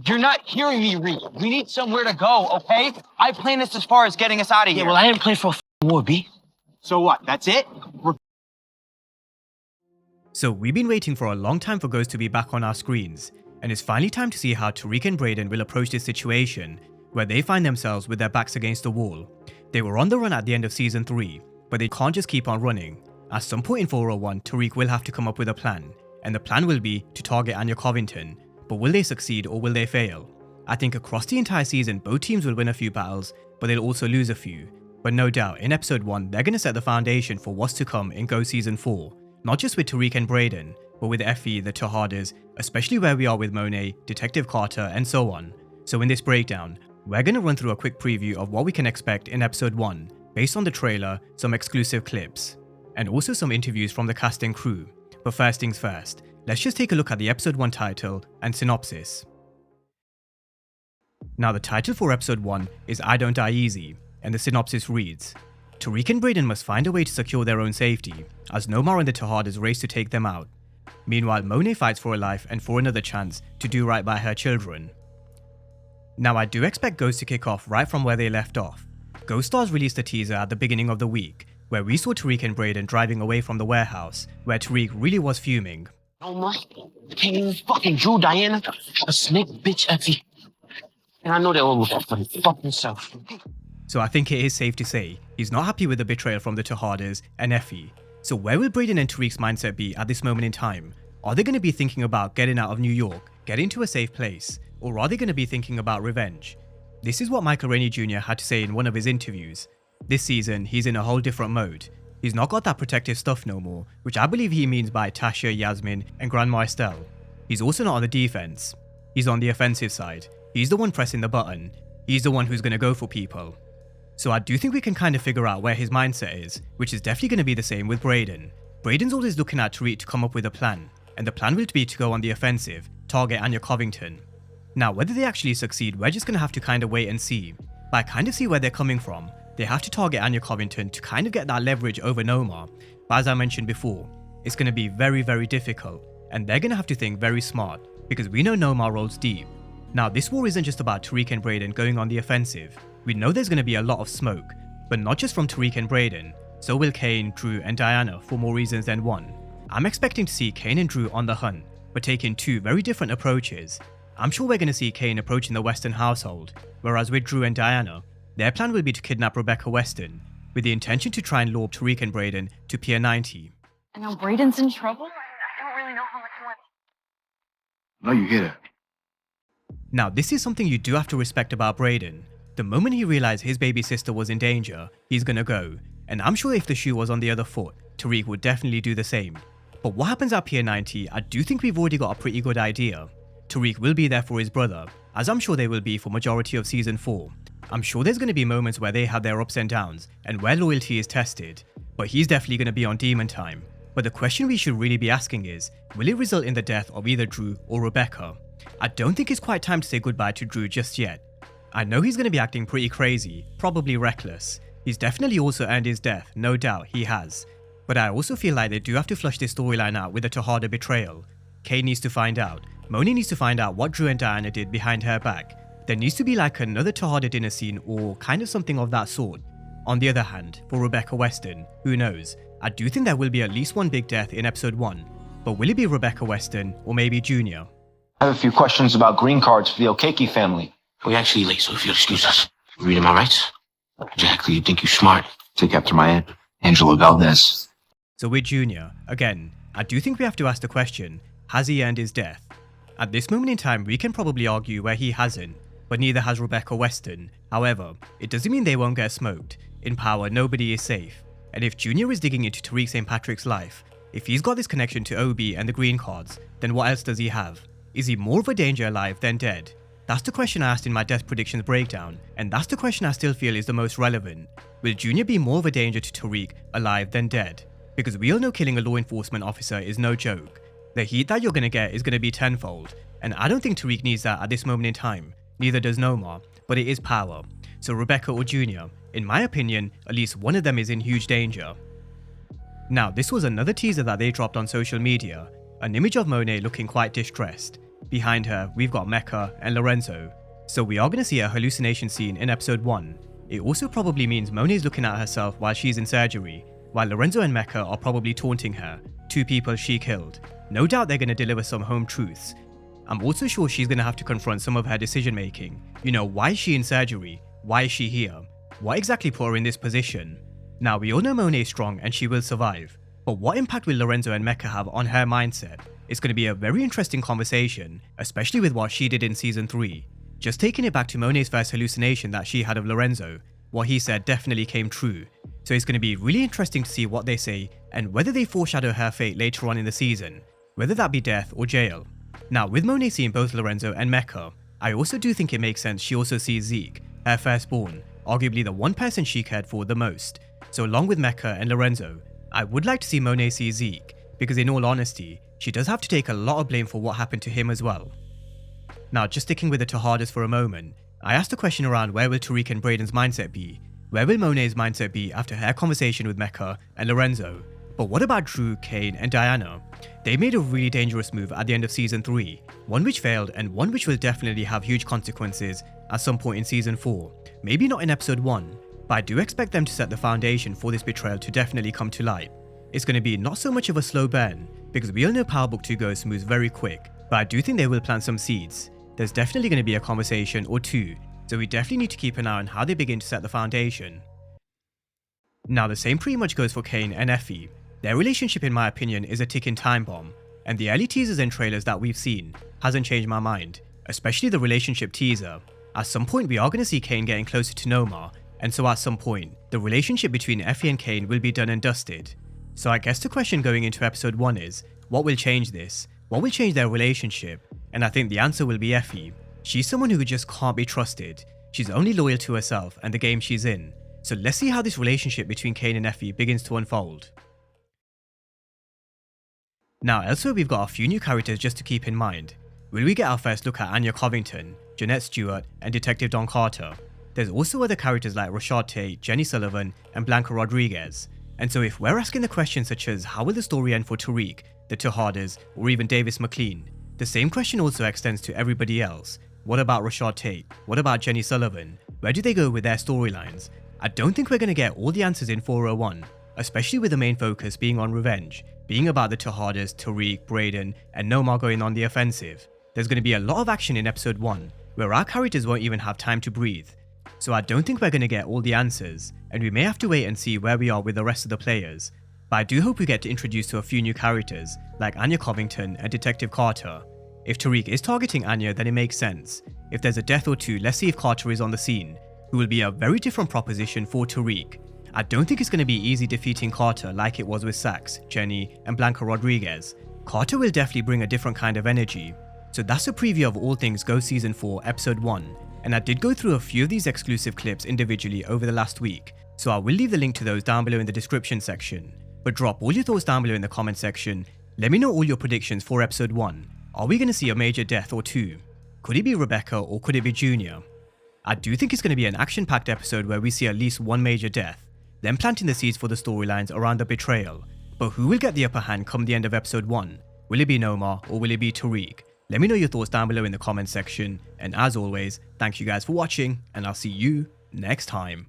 You're not hearing me, Reed. We need somewhere to go, okay? I planned this as far as getting us out of here. Yeah, well, I didn't plan for a war, B. So what? That's it? So we've been waiting for a long time for Ghost to be back on our screens, and it's finally time to see how Tariq and Brayden will approach this situation, where they find themselves with their backs against the wall. They were on the run at the end of Season 3, but they can't just keep on running. At some point in 401, Tariq will have to come up with a plan, and the plan will be to target Anya Covington. But will they succeed or will they fail? I think across the entire season, both teams will win a few battles, but they'll also lose a few. But no doubt, in episode 1, they're going to set the foundation for what's to come in Ghost Season 4. Not just with Tariq and Brayden, but with Effie, the Tejadas, especially where we are with Monet, Detective Carter, and so on. So in this breakdown, we're going to run through a quick preview of what we can expect in episode 1, based on the trailer, some exclusive clips, and also some interviews from the cast and crew. But first things first, let's just take a look at the episode 1 title and synopsis. Now the title for episode 1 is I Don't Die Easy, and the synopsis reads, Tariq and Brayden must find a way to secure their own safety, as Noma and the Tejadas race to take them out. Meanwhile, Monet fights for her life and for another chance to do right by her children. Now I do expect Ghost to kick off right from where they left off. Ghost Stars released a teaser at the beginning of the week, where we saw Tariq and Brayden driving away from the warehouse, where Tariq really was fuming. Noma, I can't even fucking Drew Diana, a snake bitch Effie. And I know they all look for his fucking self. So I think it is safe to say, he's not happy with the betrayal from the Tejadas and Effie. So where will Brayden and Tariq's mindset be at this moment in time? Are they going to be thinking about getting out of New York, getting to a safe place, or are they going to be thinking about revenge? This is what Michael Rainey Jr. had to say in one of his interviews. This season, he's in a whole different mode. He's not got that protective stuff no more, which I believe he means by Tasha, Yasmin, and Grandma Estelle. He's also not on the defense. He's on the offensive side. He's the one pressing the button. He's the one who's going to go for people. So I do think we can kind of figure out where his mindset is, which is definitely going to be the same with Brayden. Brayden's always looking at Tariq to come up with a plan, and the plan will be to go on the offensive, target Anya Covington. Now whether they actually succeed, we're just going to have to kind of wait and see. But I kind of see where they're coming from. They have to target Anya Covington to kind of get that leverage over Noma, but as I mentioned before, it's going to be very, very difficult, and they're going to have to think very smart, because we know Noma rolls deep. Now this war isn't just about Tariq and Brayden going on the offensive. We know there's going to be a lot of smoke, but not just from Tariq and Brayden, so will Kane, Drew, and Diana for more reasons than one. I'm expecting to see Kane and Drew on the hunt, but taking two very different approaches. I'm sure we're going to see Kane approaching the Weston household, whereas with Drew and Diana, their plan will be to kidnap Rebecca Weston, with the intention to try and lure Tariq and Brayden to Pier 90. And now Brayden's in trouble? I don't really know how much more. No, you get it. Now this is something you do have to respect about Brayden. The moment he realized his baby sister was in danger, he's gonna go, and I'm sure if the shoe was on the other foot, Tariq would definitely do the same. But what happens at Pier 90, I do think we've already got a pretty good idea. Tariq will be there for his brother, as I'm sure they will be for majority of Season 4. I'm sure there's going to be moments where they have their ups and downs, and where loyalty is tested, but he's definitely going to be on demon time. But the question we should really be asking is, will it result in the death of either Drew or Rebecca? I don't think it's quite time to say goodbye to Drew just yet. I know he's going to be acting pretty crazy, probably reckless. He's definitely also earned his death, no doubt he has. But I also feel like they do have to flush this storyline out with the Tejada betrayal. Kay needs to find out, Monet needs to find out what Drew and Diana did behind her back. There needs to be like another Tejada dinner scene or kind of something of that sort. On the other hand, for Rebecca Weston, who knows? I do think there will be at least one big death in episode 1, but will it be Rebecca Weston or maybe Junior? I have a few questions about green cards for the Okeke family. We're actually late, so if you'll excuse us. Reading my rights? Exactly, you think you're smart. Take after my aunt, Angela Valdez. So with Junior, again, I do think we have to ask the question, has he earned his death? At this moment in time, we can probably argue where he hasn't, but neither has Rebecca Weston. However, it doesn't mean they won't get smoked. In power, nobody is safe. And if Junior is digging into Tariq St Patrick's life, if he's got this connection to OB and the green cards, then what else does he have? Is he more of a danger alive than dead? That's the question I asked in my death predictions breakdown, and that's the question I still feel is the most relevant. Will Junior be more of a danger to Tariq alive than dead? Because we all know killing a law enforcement officer is no joke. The heat that you're gonna get is gonna be tenfold, and I don't think Tariq needs that at this moment in time. Neither does Noma, but it is power. So Rebecca or Junior, in my opinion, at least one of them is in huge danger. Now this was another teaser that they dropped on social media, an image of Monet looking quite distressed. Behind her, we've got Mecca and Lorenzo. So we are going to see a hallucination scene in episode 1. It also probably means Monet's looking at herself while she's in surgery, while Lorenzo and Mecca are probably taunting her, 2 people she killed. No doubt they're going to deliver some home truths. I'm also sure she's going to have to confront some of her decision making. You know, why is she in surgery? Why is she here? What exactly put her in this position? Now, we all know Monet is strong and she will survive, but what impact will Lorenzo and Mecca have on her mindset? It's going to be a very interesting conversation, especially with what she did in season 3. Just taking it back to Monet's first hallucination that she had of Lorenzo, what he said definitely came true. So it's going to be really interesting to see what they say and whether they foreshadow her fate later on in the season, whether that be death or jail. Now, with Monet seeing both Lorenzo and Mecca, I also do think it makes sense she also sees Zeke, her firstborn, arguably the one person she cared for the most. So along with Mecca and Lorenzo, I would like to see Monet see Zeke, because in all honesty, she does have to take a lot of blame for what happened to him as well. Now, just sticking with the Tejadas for a moment, I asked a question around where will Tariq and Brayden's mindset be? Where will Monet's mindset be after her conversation with Mecca and Lorenzo? But what about Drew, Kane and Diana? They made a really dangerous move at the end of season 3, one which failed and one which will definitely have huge consequences at some point in season 4. Maybe not in episode 1, but I do expect them to set the foundation for this betrayal to definitely come to light. It's going to be not so much of a slow burn, because we all know Power Book 2 Ghost moves very quick, but I do think they will plant some seeds. There's definitely going to be a conversation or two, so we definitely need to keep an eye on how they begin to set the foundation. Now, the same pretty much goes for Kane and Effie. Their relationship, in my opinion, is a ticking time bomb, and the early teasers and trailers that we've seen hasn't changed my mind, especially the relationship teaser. At some point we are going to see Kane getting closer to Noma, and so at some point, the relationship between Effie and Kane will be done and dusted. So I guess the question going into episode 1 is, what will change this? What will change their relationship? And I think the answer will be Effie. She's someone who just can't be trusted. She's only loyal to herself and the game she's in. So let's see how this relationship between Kane and Effie begins to unfold. Now, elsewhere we've got a few new characters just to keep in mind. Will we get our first look at Anya Covington, Jeanette Stewart, and Detective Don Carter? There's also other characters like Rashad Tate, Jenny Sullivan, and Blanca Rodriguez. And so if we're asking the questions such as how will the story end for Tariq, the Tejadas, or even Davis McLean, the same question also extends to everybody else. What about Rashad Tate? What about Jenny Sullivan? Where do they go with their storylines? I don't think we're going to get all the answers in 401, especially with the main focus being on revenge, being about the Tejadas, Tariq, Brayden, and Noma going on the offensive. There's going to be a lot of action in episode 1, where our characters won't even have time to breathe. So I don't think we're going to get all the answers, and we may have to wait and see where we are with the rest of the players. But I do hope we get introduced to a few new characters, like Anya Covington and Detective Carter. If Tariq is targeting Anya, then it makes sense. If there's a death or two, let's see if Carter is on the scene, who will be a very different proposition for Tariq. I don't think it's going to be easy defeating Carter like it was with Sax, Jenny, and Blanca Rodriguez. Carter will definitely bring a different kind of energy. So that's a preview of all things Go Season 4 Episode 1, and I did go through a few of these exclusive clips individually over the last week, so I will leave the link to those down below in the description section. But drop all your thoughts down below in the comment section. Let me know all your predictions for Episode 1. Are we going to see a major death or two? Could it be Rebecca or could it be Junior? I do think it's going to be an action-packed episode where we see at least one major death, then planting the seeds for the storylines around the betrayal. But who will get the upper hand come the end of Episode 1? Will it be Noma or will it be Tariq? Let me know your thoughts down below in the comment section, and as always, thank you guys for watching, and I'll see you next time.